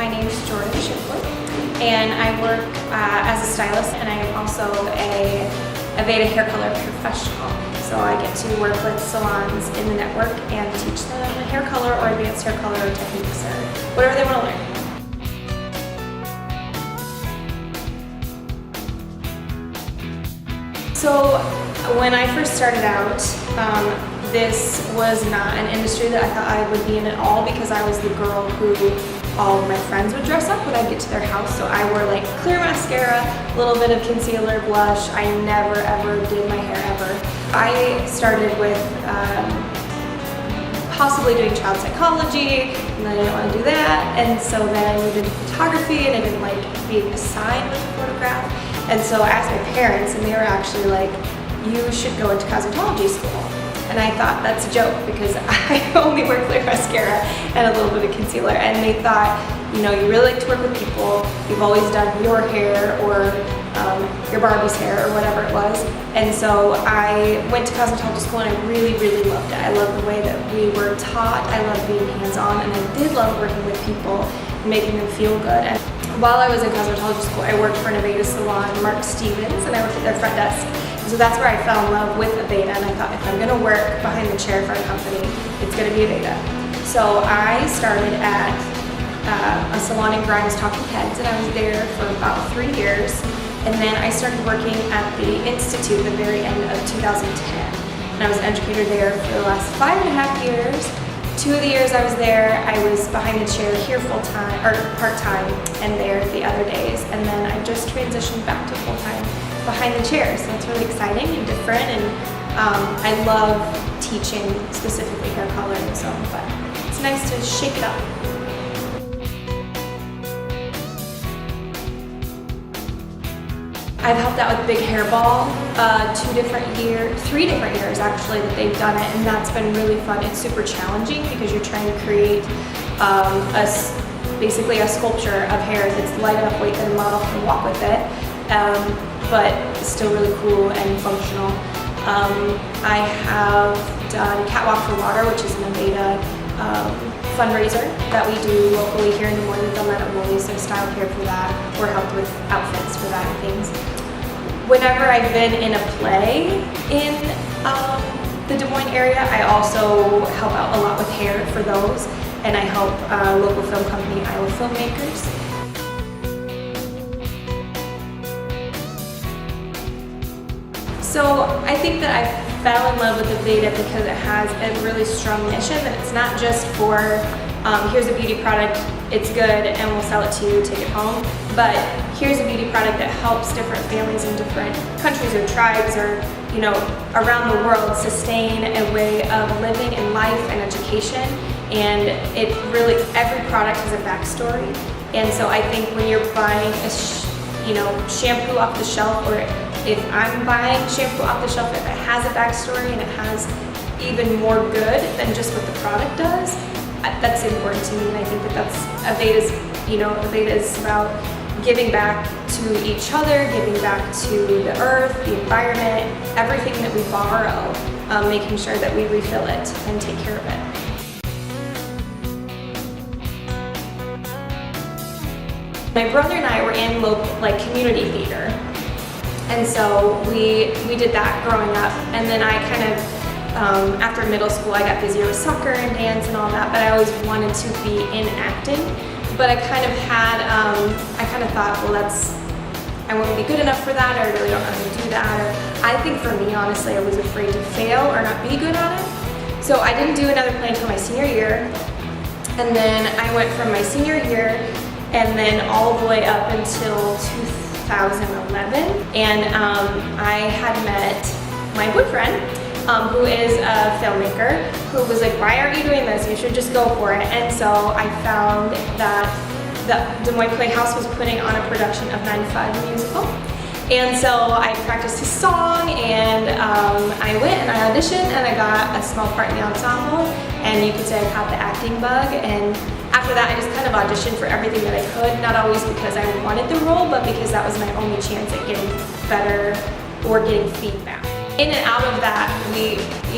my name is Jordyn Shipley, and I work as a stylist, and I am also a Aveda hair color professional. So I get to work with salons in the network and teach them hair color or advanced hair color techniques or whatever they want to learn. So when I first started out, this was not an industry that I thought I would be in at all, because I was the girl who all of my friends would dress up when I get to their house. So I wore like clear mascara, a little bit of concealer, blush. I never ever did my hair ever. I started with possibly doing child psychology, and then I didn't want to do that. And so then I moved into photography, and I didn't like being assigned with a photograph. And so I asked my parents, and they were actually like, you should go into cosmetology school. And I thought, that's a joke, because I only wear clear mascara and a little bit of concealer. And they thought, you know, you really like to work with people, you've always done your hair or your Barbie's hair or whatever it was. And so I went to cosmetology school, and I really, really loved it. I loved the way that we were taught. I loved being hands-on, and I did love working with people and making them feel good. And while I was in cosmetology school, I worked for an Aveda salon, Mark Stevens, and I worked at their front desk. So that's where I fell in love with Aveda, and I thought, if I'm going to work behind the chair for a company, it's going to be Aveda. So I started at a salon in Grimes, Talking Heads, and I was there for about 3 years. And then I started working at the Institute at the very end of 2010. And I was an educator there for the last 5.5 years. 2 of the years I was there, I was behind the chair here full-time, or part-time, and there the other days. And then I just transitioned back to full-time behind the chair. So it's really exciting and different, and I love teaching specifically hair color and so on, but it's nice to shake it up. I've helped out with Big Hairball 3 different years actually that they've done it, and that's been really fun. It's super challenging because you're trying to create basically a sculpture of hair that's light enough weight that a model can walk with it, but still really cool and functional. I have done Catwalk for Water, which is an Aveda fundraiser that we do locally here in Des Moines. We've done that at Woolies, so style care for that, or helped with outfits for that and things. Whenever I've been in a play in the Des Moines area, I also help out a lot with hair for those, and I help local film company, Iowa Filmmakers. So I think that I fell in love with Aveda because it has a really strong mission, that it's not just for here's a beauty product, it's good and we'll sell it to you, take it home, but here's a beauty product that helps different families in different countries or tribes or, you know, around the world sustain a way of living and life and education. And it really, every product has a backstory. And so I think when you're buying a shampoo off the shelf, or if I'm buying shampoo off the shelf, if it has a backstory and it has even more good than just what the product does, that's important to me. And I think that that's Aveda is about giving back to each other, giving back to the earth, the environment, everything that we borrow, making sure that we refill it and take care of it. My brother and I were in local, community theater, and so we did that growing up. And then I kind of, after middle school, I got busier with soccer and dance and all that, but I always wanted to be in acting. But I kind of thought, well, I won't be good enough for that, or I really don't know how to do that. Or I think for me, honestly, I was afraid to fail or not be good at it. So I didn't do another play until my senior year. And then I went from my senior year and then all the way up until 2011. And I had met my boyfriend, who is a filmmaker, who was like, why aren't you doing this? You should just go for it. And so I found that the Des Moines Playhouse was putting on a production of 9 to 5 musical. And so I practiced his song, and I went and I auditioned, and I got a small part in the ensemble, and you could say I caught the acting bug. And after that, I just kind of auditioned for everything that I could, not always because I wanted the role, but because that was my only chance at getting better or getting feedback. In and out of that,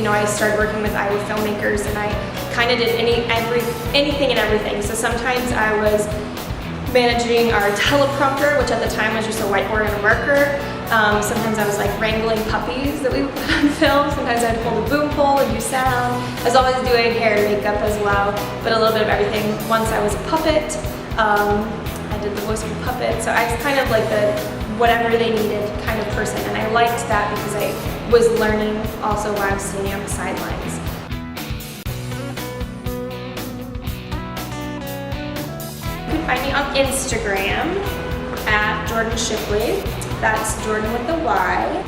I started working with Iowa Filmmakers, and I kind of did anything and everything. So sometimes I was managing our teleprompter, which at the time was just a whiteboard and a marker. Sometimes I was like wrangling puppies that we would put on film. Sometimes I'd hold a boom pole and do sound. I was always doing hair and makeup as well, but a little bit of everything. Once I was a puppet, I did the voice of a puppet, so I was kind of like the whatever they needed kind of person, and I liked that because I was learning also while I was standing on the sidelines. You can find me on Instagram at Jordyn Shipley. That's Jordyn with a Y.